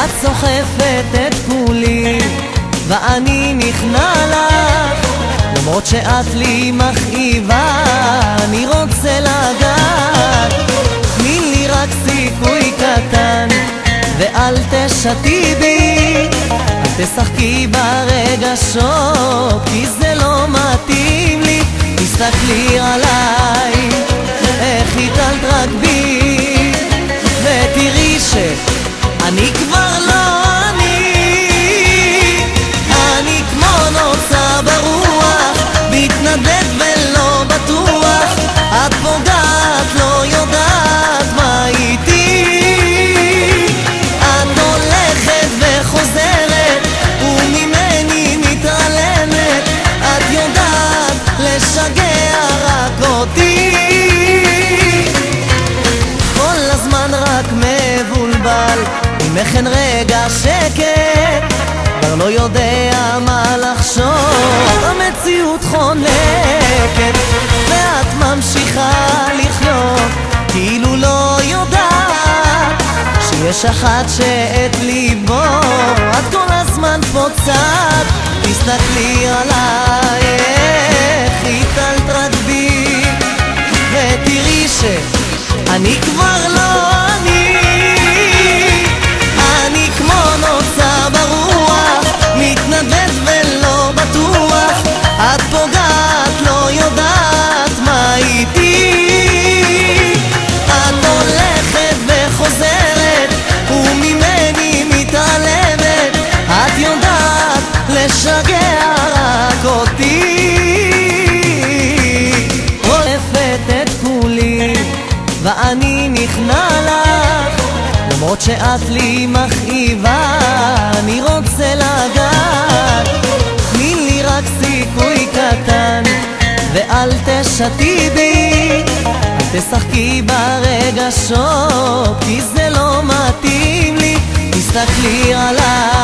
את סוחפת את כולי ואני נכנע לך, למרות שאת לי מכאיבה, אני רוצה לגעת. תני לי רק סיכוי קטן ואל תשתי בי, אל תשחקי ברגשות כי זה לא מתאים לי. תסתכלי עליי איך הטלת רק בי ותראי שאני כבר לא אני כמו נוצה ברוח, מתנדד ולא בטוח, את פוגעת לא יודעת מה איתי. את הולכת וחוזרת וממני מתעלמת, את יודעת לשגע רק אותי. כל הזמן רק מבולבל, ממך אין רגע שקט, כבר לא יודע מה לחשוב, המציאות חונקת ואת ממשיכה לחיות כאילו לא יודעת שיש אחת שאת ליבו את כל הזמן פוצעת. תסתכלי עליי איך הטלת רק בי ותראי שאני כבר לא אני כמו נוצה ברוח, מתנדד ולא בטוח, את פוגעת לא יודעת מה איתי. את הולכת וחוזרת וממני מתעלמת, את יודעת לשגע רק אותי. עולפת את כולי ואני נכנע לך, למרות שאת לי מכאיבה, אני רוצה לגעת. תני לי רק סיכוי קטן ואל תשתי בי, אל תשחקי ברגשות כי זה לא מתאים לי. תסתכלי עליי